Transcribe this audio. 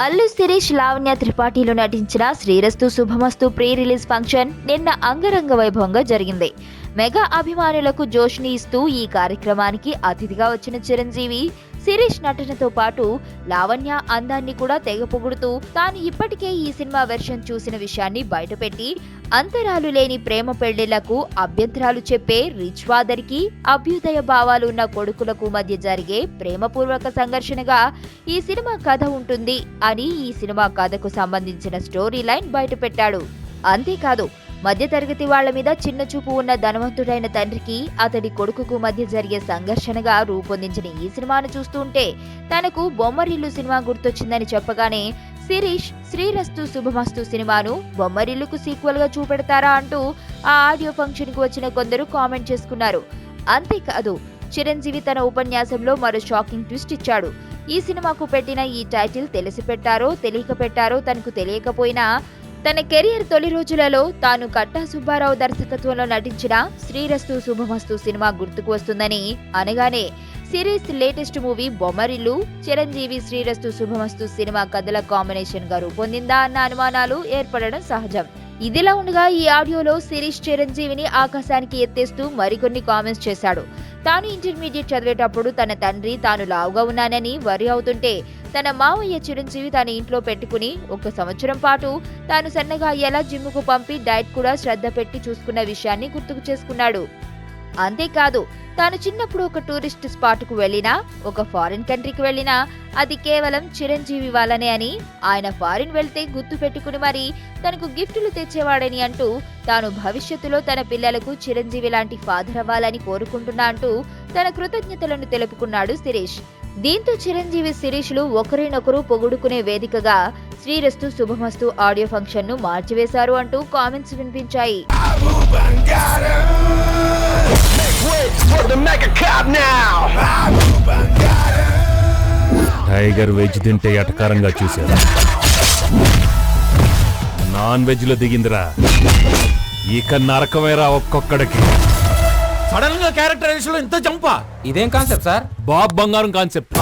అల్లు శిరీష్, లావణ్య త్రిపాఠిలో నటించిన శ్రీరస్తు శుభమస్తు pre release function నిన్న అంగరంగ వైభవంగా జరిగింది. మెగా అభిమానులకు జోష్ని ఇస్తూ ఈ కార్యక్రమానికి అతిథిగా వచ్చిన చిరంజీవి శిరీష్ నటనతో పాటు లావణ్య అందాన్ని కూడా తెగ పొగుడుతూ తాను ఇప్పటికే ఈ సినిమా వెర్షన్ చూసిన విషయాన్ని బయటపెట్టి అంతరాలు లేని ప్రేమ పెళ్లిళ్లకు అభ్యంతరాలు చెప్పే రిచ్ ఫాదర్ కి అభ్యుదయ భావాలు ఉన్న కొడుకులకు మధ్య జరిగే ప్రేమపూర్వక సంఘర్షణగా ఈ సినిమా కథ ఉంటుంది అని ఈ సినిమా కథకు సంబంధించిన స్టోరీ లైన్ బయటపెట్టాడు. అంతేకాదు, మధ్యతరగతి వాళ్ల మీద చిన్న చూపు ఉన్న ధనవంతుడైన తండ్రికి అతడి కొడుకుకు మధ్య జరిగే సంఘర్షణగా రూపొందించిన ఈ సినిమాను చూస్తుంటే తనకు బొమ్మరిల్లు సినిమా గుర్తొచ్చిందని చెప్పగానే శిరీష్ శ్రీరస్తు శుభమస్తు సినిమాను బొమ్మరిల్లుకు సీక్వెల్ గా చూపెడతారా అంటూ ఆ ఆడియో ఫంక్షన్ కు వచ్చిన కొందరు కామెంట్ చేసుకున్నారు. అంతేకాదు, చిరంజీవి తన ఉపన్యాసంలో మరో షాకింగ్ ట్విస్ట్ ఇచ్చాడు. ఈ సినిమాకు పెట్టిన ఈ టైటిల్ తెలిసి పెట్టారో తెలియక పెట్టారో తనకు తెలియకపోయినా తన కెరియర్ తొలి రోజులలో తాను కట్టా సుబ్బారావు దర్శకత్వంలో నటించిన శ్రీరస్తు శుభమస్తు సినిమా గుర్తుకు వస్తుందని అనగానే series latest movie Bommarillu Chiranjeevi Srirastu Subhamastu cinema కథల కాంబినేషన్ గా రూపొందిందా అన్న అనుమానాలు ఏర్పడడం సహజం. ఇదిలా ఉండగా ఈ ఆడియోలో శిరీష్ చిరంజీవిని ఆకాశానికి ఎత్తేస్తూ మరికొన్ని కామెంట్స్ చేశాడు. తాను ఇంటర్మీడియట్ చదివేటప్పుడు తన తండ్రి తాను లావుగా ఉన్నానని వరి అవుతుంటే తన మావయ్య చిరంజీవి తన ఇంట్లో పెట్టుకుని 1 సంవత్సరం పాటు తాను సన్నగా అయ్యేలా జిమ్ముకు పంపి డైట్ కూడా శ్రద్ధ పెట్టి చూసుకున్న విషయాన్ని గుర్తుకు చేసుకున్నాడు. అంతేకాదు, తాను చిన్నప్పుడు ఒక టూరిస్ట్ స్పాట్ కు వెళ్లినా, ఒక ఫారిన్ కంట్రీకి వెళ్లినా అది కేవలం చిరంజీవి వల్లనే అని, ఆయన ఫారిన్ వెళ్తే గుర్తు పెట్టుకుని మరి తనకు గిఫ్టులు తెచ్చేవాడని అంటూ తాను భవిష్యత్తులో తన పిల్లలకు చిరంజీవి లాంటి ఫాదర్ అవ్వాలని కోరుకుంటున్నా అంటూ తన కృతజ్ఞతలను తెలుపుకున్నాడు శిరీష్. దీంతో చిరంజీవి శిరీష్లు ఒకరినొకరు పొగుడుకునే వేదికగా శ్రీరస్తు శుభమస్తు ఆడియో ఫంక్షన్ ను మార్చివేశారు అంటూ కామెంట్స్ వినిపించాయి. టైగర్ వెజ్ తింటే ఎటకారంగా చూశారు, నాన్ వెజ్ లో దిగిందిరా, ఇక నరకమేరా ఒక్కొక్కడికి. సడన్ గా క్యారెక్టరైజేషన్ లో ఇంత జంపా, ఇదేం కాన్సెప్ట్ సార్? బాబు బంగారం కాన్సెప్ట్.